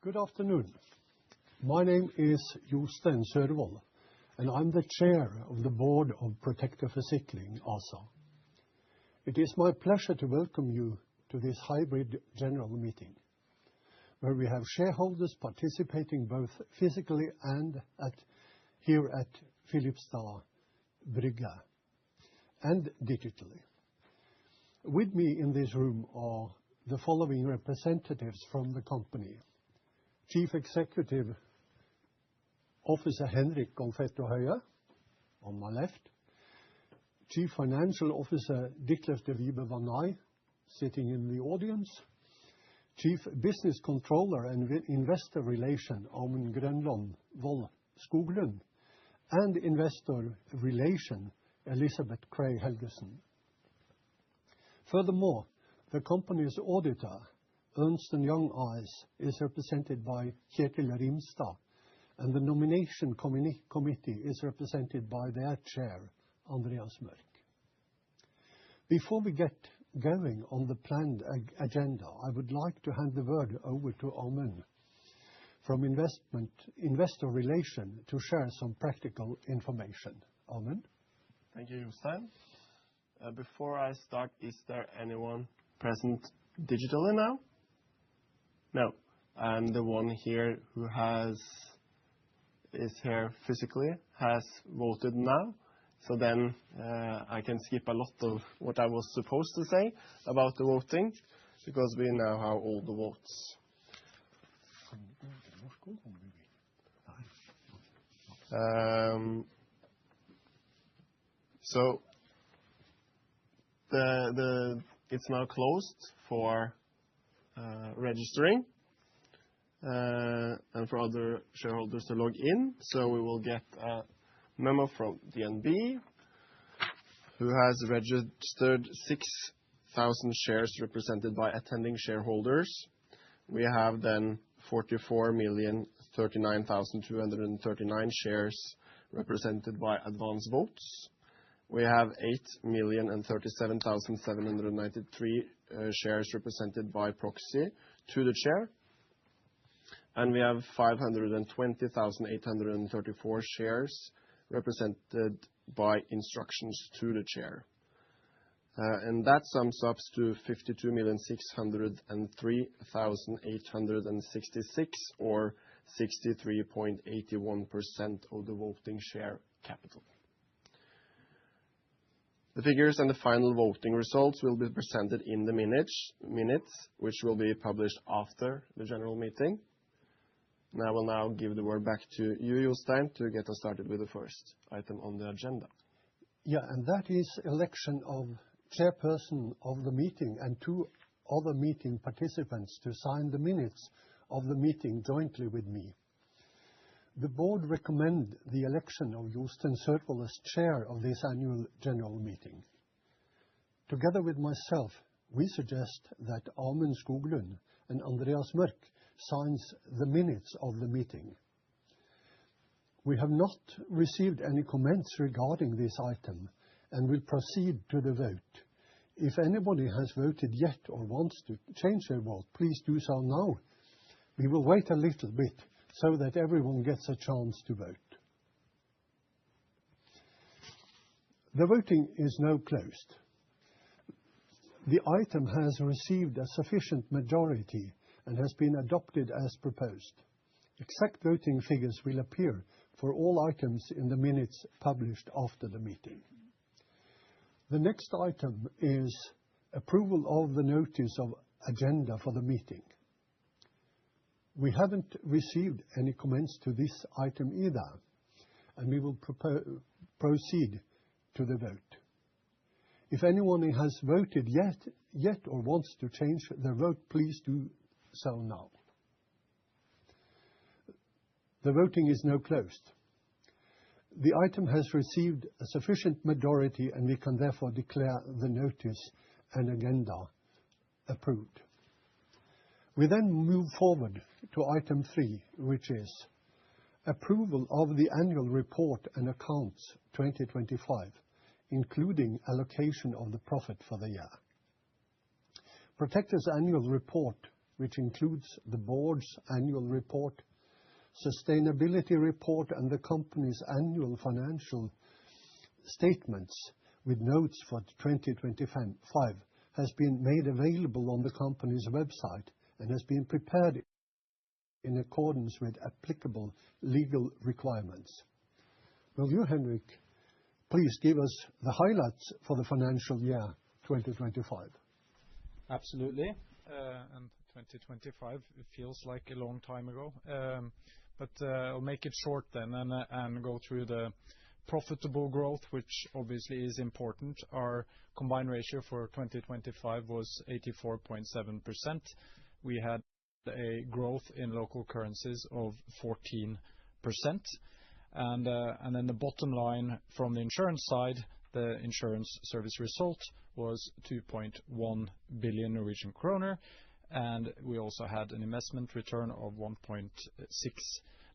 Good afternoon. My name is Jostein Sørvoll, and I'm the chair of the board of Protector Forsikring ASA. It is my pleasure to welcome you to this hybrid general meeting, where we have shareholders participating both physically and here at Filipstad Brygge and digitally. With me in this room are the following representatives from the company: Chief Executive Officer Henrik Confetto Høie, on my left; Chief Financial Officer Ditlev de Vibe Vanay, sitting in the audience; Chief Business Controller and Investor Relation Amund Grønland Vold Skoglund; and Investor Relation Elisabeth Cray Helgesen. Furthermore, the company's auditor, Ernst & Young AS, is represented by Kjetil Rimstad, and the nomination committee is represented by their chair, Andreas Mørk. Before we get going on the planned agenda, I would like to hand the word over to Amund from Investor Relation to share some practical information. Amund? Thank you, Jostein. Before I start, is there anyone present digitally now? No. And the one here who is here physically has voted now. So then I can skip a lot of what I was supposed to say about the voting, because we now have all the votes. So it's now closed for registering and for other shareholders to log in. So we will get a memo from DNB, who has registered 6,000 shares represented by attending shareholders. We have then 44,039,239 shares represented by advance votes. We have 8,037,793 shares represented by proxy to the chair. And we have 520,834 shares represented by instructions to the chair. And that sums up to 52,603,866, or 63.81% of the voting share capital. The figures and the final voting results will be presented in the minutes, which will be published after the general meeting. And I will now give the word back to you, Jostein, to get us started with the first item on the agenda. Yeah, and that is election of chairperson of the meeting and two other meeting participants to sign the minutes of the meeting jointly with me. The board recommends the election of Jostein Sørvoll as chair of this annual general meeting. Together with myself, we suggest that Amund Skoglund and Andreas Mørk signs the minutes of the meeting. We have not received any comments regarding this item and will proceed to the vote. If anybody has voted yet or wants to change their vote, please do so now. We will wait a little bit so that everyone gets a chance to vote. The voting is now closed. The item has received a sufficient majority and has been adopted as proposed. Exact voting figures will appear for all items in the minutes published after the meeting. The next item is approval of the notice of agenda for the meeting. We haven't received any comments to this item either, and we will proceed to the vote. If anyone has voted yet or wants to change their vote, please do so now. The voting is now closed. The item has received a sufficient majority, and we can therefore declare the notice and agenda approved. We then move forward to item 3, which is approval of the annual report and accounts 2025, including allocation of the profit for the year. Protector's annual report which includes the board's annual report, sustainability report, and the company's annual financial statements with notes for 2025, has been made available on the company's website and has been prepared in accordance with applicable legal requirements. Will you, Henrik, please give us the highlights for the financial year 2025? Absolutely. And 2025, it feels like a long time ago. But I'll make it short then and go through the profitable growth, which obviously is important. Our combined ratio for 2025 was 84.7%. We had a growth in local currencies of 14%. And then the bottom line from the insurance side, the insurance service result was 2.1 billion Norwegian kroner. And we also had an investment return of 1.6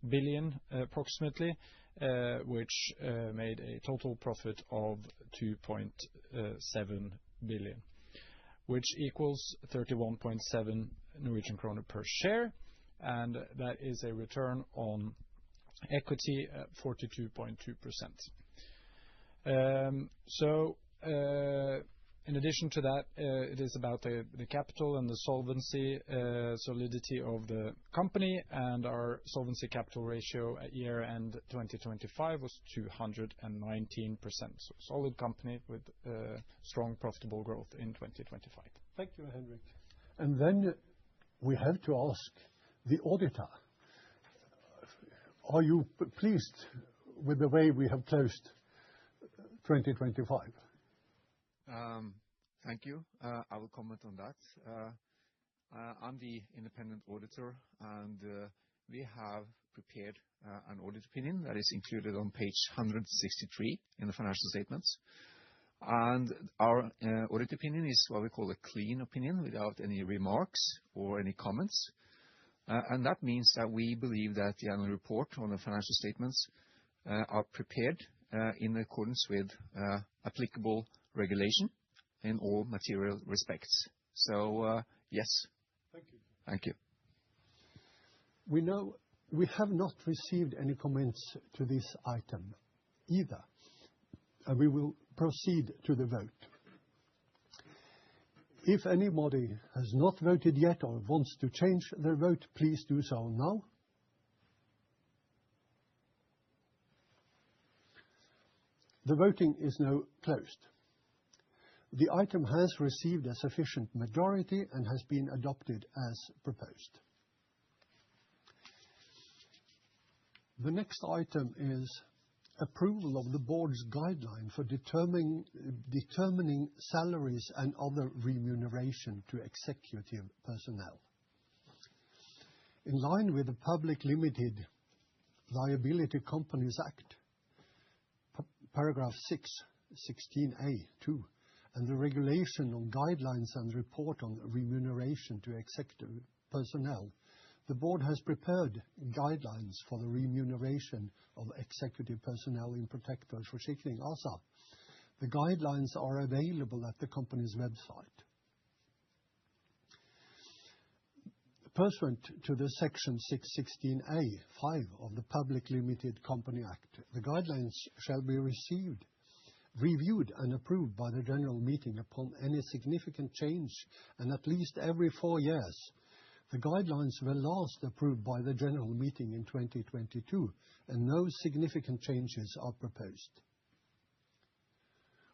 billion approximately, which made a total profit of 2.7 billion, which equals 31.7 Norwegian kroner per share. And that is a return on equity at 42.2%. So in addition to that, it is about the capital and the solvency solidity of the company, and our solvency capital ratio at year-end 2025 was 219%. So solid company with strong profitable growth in 2025. Thank you, Henrik. And then we have to ask the auditor, are you pleased with the way we have closed 2025? Thank you. I will comment on that. I'm the independent auditor, and we have prepared an audit opinion that is included on page 163 in the financial statements. And our audit opinion is what we call a clean opinion without any remarks or any comments. And that means that we believe that the annual report on the financial statements are prepared in accordance with applicable regulation in all material respects. So, yes. Thank you. Thank you. We know we have not received any comments to this item either, and we will proceed to the vote. If anybody has not voted yet or wants to change their vote, please do so now. The voting is now closed. The item has received a sufficient majority and has been adopted as proposed. The next item is approval of the board's guideline for determining salaries and other remuneration to executive personnel. In line with the Public Limited Liability Companies Act, paragraph 6, 16a, 2, and the regulation on guidelines and report on remuneration to executive personnel, the board has prepared guidelines for the remuneration of executive personnel in Protector Forsikring ASA. The guidelines are available at the company's website. Pursuant to the section 616a, 5 of the Public Limited Company Act, the guidelines shall be reviewed and approved by the general meeting upon any significant change, and at least every 4 years. The guidelines were last approved by the general meeting in 2022, and no significant changes are proposed.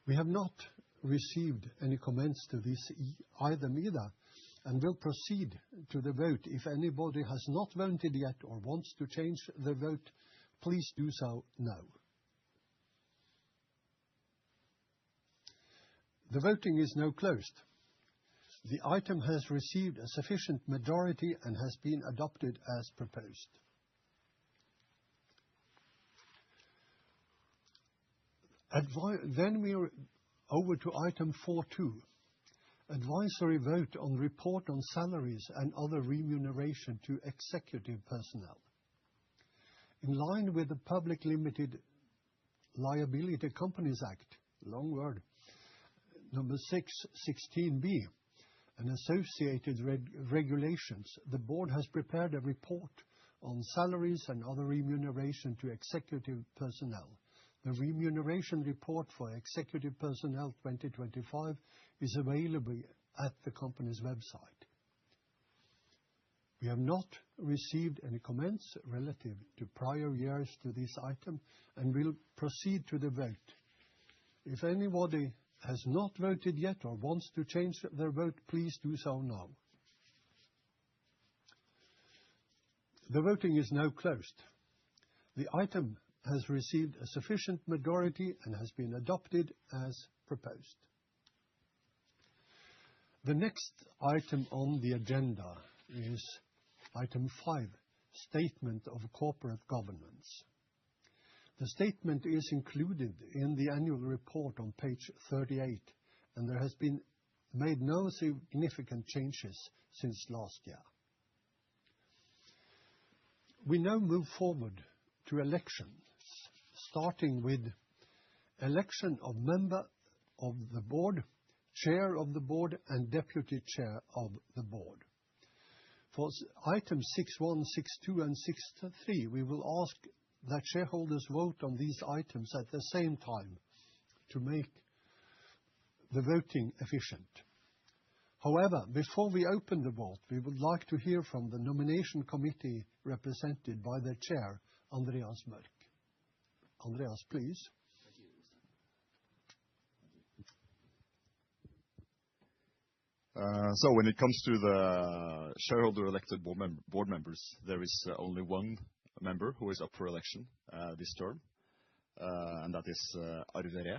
We have not received any comments to this item either, and will proceed to the vote. If anybody has not voted yet or wants to change their vote, please do so now. The voting is now closed. The item has received a sufficient majority and has been adopted as proposed. Then we are over to item 4.2, advisory vote on report on salaries and other remuneration to executive personnel. In line with the Public Limited Liability Companies Act, long word, number 6, 16b, and associated regulations, the board has prepared a report on salaries and other remuneration to executive personnel. The remuneration report for executive personnel 2025 is available at the company's website. We have not received any comments relative to prior years to this item and will proceed to the vote. If anybody has not voted yet or wants to change their vote, please do so now. The voting is now closed. The item has received a sufficient majority and has been adopted as proposed. The next item on the agenda is item 5, Statement of Corporate Governance. The statement is included in the annual report on page 38, and there has been made no significant changes since last year. We now move forward to elections, starting with election of member of the board, chair of the board, and deputy chair of the board. For items 6.1, 6.2, and 6.3, we will ask that shareholders vote on these items at the same time to make the voting efficient. However, before we open the vote, we would like to hear from the nomination committee represented by the chair, Andreas Mørk. Andreas, please. So when it comes to the shareholder-elected board members, there is only one member who is up for election this term, and that is Arve Ree.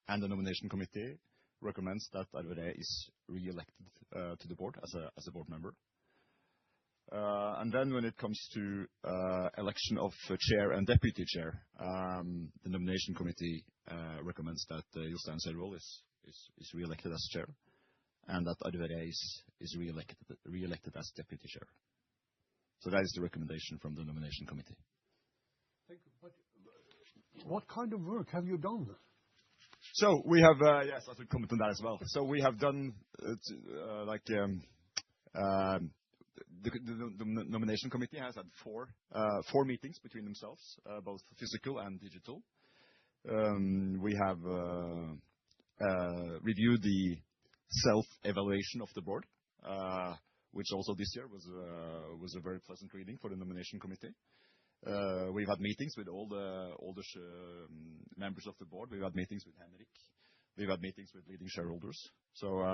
And the nomination committee recommends that Arve Ree is re-elected to the board as a board member. And then when it comes to election of chair and deputy chair, the nomination committee recommends that Jostein Sørvoll is re-elected as chair, and that Arve Ree is re-elected as deputy chair. So that is the recommendation from the nomination committee. Thank you. But what kind of work have you done? So we have, yes, I should comment on that as well. So we have done the nomination committee has had four meetings between themselves, both physical and digital. We have reviewed the self-evaluation of the board, which also this year was a very pleasant reading for the nomination committee. We've had meetings with all the members of the board. We've had meetings with Henrik. We've had meetings with leading shareholders. So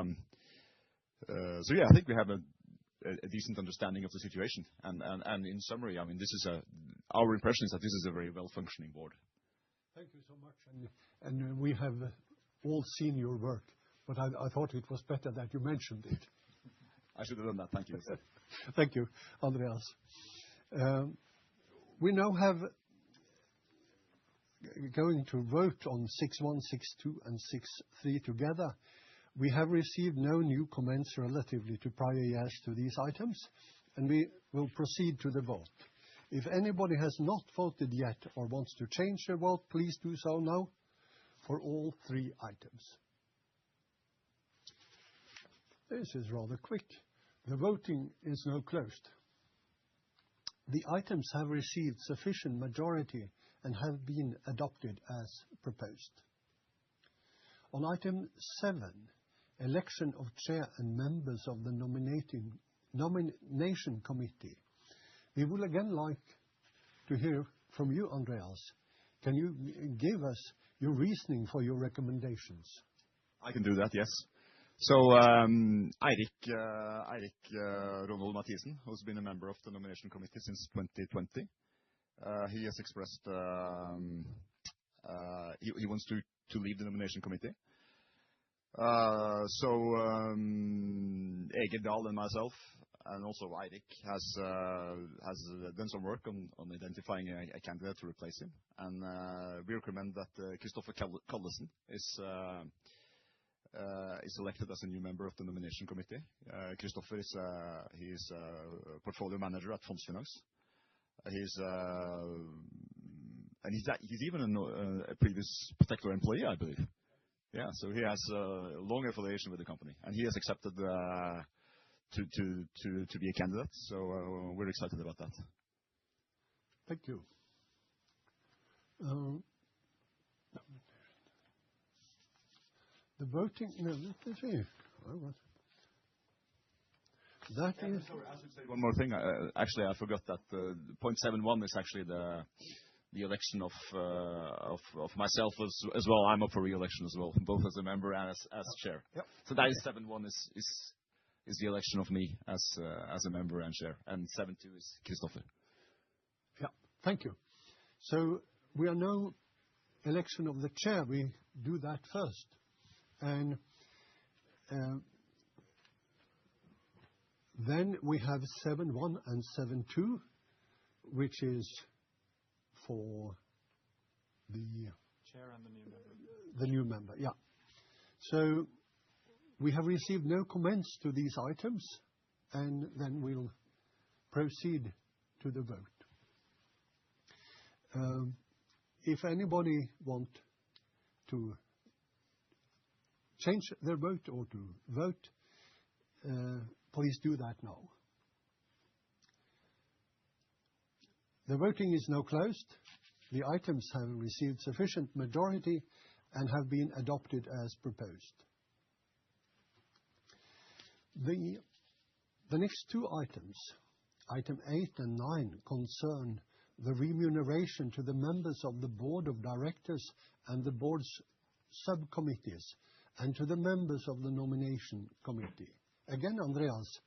yeah, I think we have a decent understanding of the situation. And in summary, I mean, our impression is that this is a very well-functioning board. Thank you so much. And we have all seen your work, but I thought it was better that you mentioned it. I should have done that. Thank you. Thank you, Andreas. We now have going to vote on 6.1, 6.2, and 6.3 together. We have received no new comments relatively to prior years to these items, and we will proceed to the vote. If anybody has not voted yet or wants to change their vote, please do so now for all three items. This is rather quick. The voting is now closed. The items have received sufficient majority and have been adopted as proposed. On item 7, election of chair and members of the nomination committee, we will again like to hear from you, Andreas. Can you give us your reasoning for your recommendations? I can do that, yes. So Eirik Ronald Mathisen, who's been a member of the nomination committee since 2020, he has expressed he wants to leave the nomination committee. So Egil Dahl and myself, and also Eirik, has done some work on identifying a candidate to replace him. And we recommend that Christopher Callesen is elected as a new member of the nomination committee. Christopher is a portfolio manager at Fondsfinans. He's even a previous Protector employee, I believe. Yeah, so he has a long affiliation with the company, and he has accepted to be a candidate. So we're excited about that. Thank you. The voting. No, let me see. That is. Sorry, I should say one more thing. Actually, I forgot that point 7.1 is actually the election of myself as well. I'm up for re-election as well, both as a member and as chair. Yep. So that is 7.1 is the election of me as a member and chair, and 7.2 is Kristoffer. Yeah, thank you. So we are now election of the chair. We do that first, and then we have 7.1 and 7.2, which is for the chair and the new member. The new member, yeah. So we have received no comments to these items, and then we'll proceed to the vote. If anybody want to change their vote or to vote, please do that now. The voting is now closed. The items have received sufficient majority and have been adopted as proposed. The next two items, item 8 and 9, concern the remuneration to the members of the board of directors and the board's subcommittees, and to the members of the nomination committee. Again, Andreas,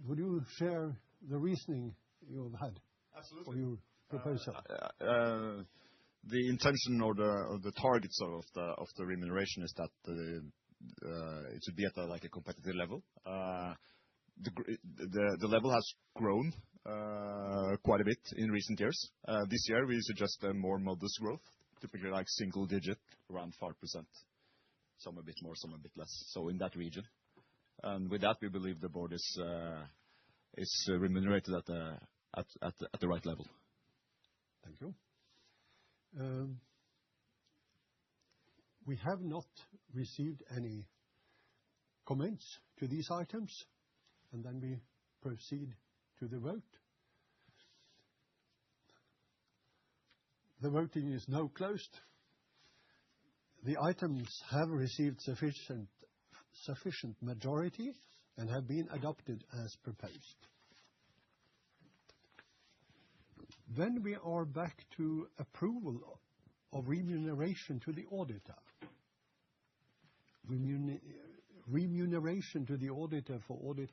would you share the reasoning you have had? Absolutely. For your proposal? The intention or the targets of the remuneration is that it should be at a competitive level. The level has grown quite a bit in recent years. This year we suggest a more modest growth, typically like single digit, around 5%. Some a bit more, some a bit less. So in that region. And with that, we believe the board is remunerated at the right level. Thank you. We have not received any comments to these items, and then we proceed to the vote. The voting is now closed. The items have received sufficient majority and have been adopted as proposed. Then we are back to approval of remuneration to the auditor. Remuneration to the auditor for audit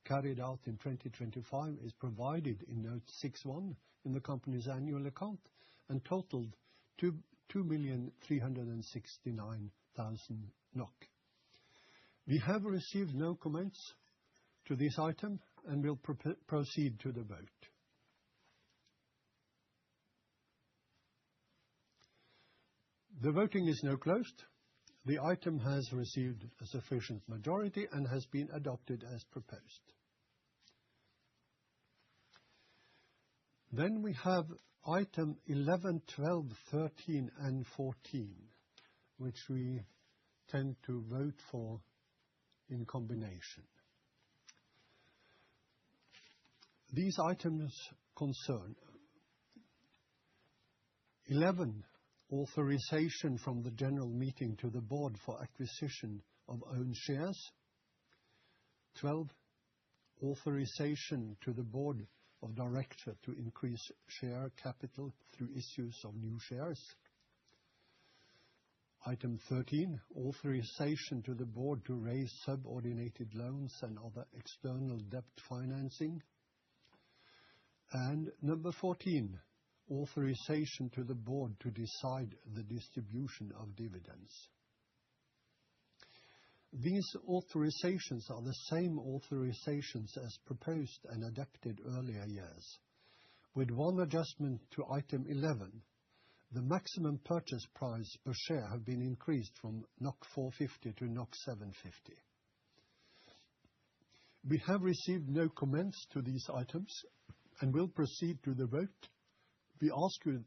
carried out in 2025 is provided in note 6.1 in the company's annual account and totaled 2,369,000 NOK. We have received no comments to this item and will proceed to the vote. The voting is now closed. The item has received a sufficient majority and has been adopted as proposed. Then we have item 11, 12, 13, and 14, which we tend to vote for in combination. These items concern 11, authorization from the general meeting to the board for acquisition of own shares. 12, authorization to the board of directors to increase share capital through issues of new shares. Item 13, authorization to the board to raise subordinated loans and other external debt financing. And number 14, authorization to the board to decide the distribution of dividends. These authorizations are the same authorizations as proposed and adopted earlier years, with one adjustment to item 11. The maximum purchase price per share have been increased from 450 to 750. We have received no comments to these items and will proceed to the vote. We ask you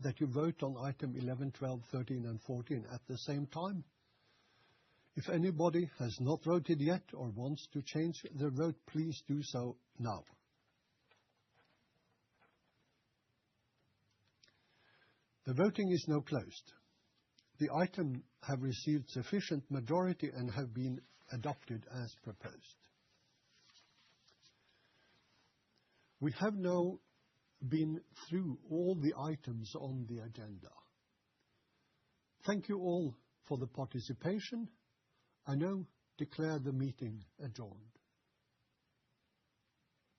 that you vote on item 11, 12, 13, and 14 at the same time. If anybody has not voted yet or wants to change their vote, please do so now. The voting is now closed. The item have received sufficient majority and have been adopted as proposed. We have now been through all the items on the agenda. Thank you all for the participation. I now declare the meeting adjourned.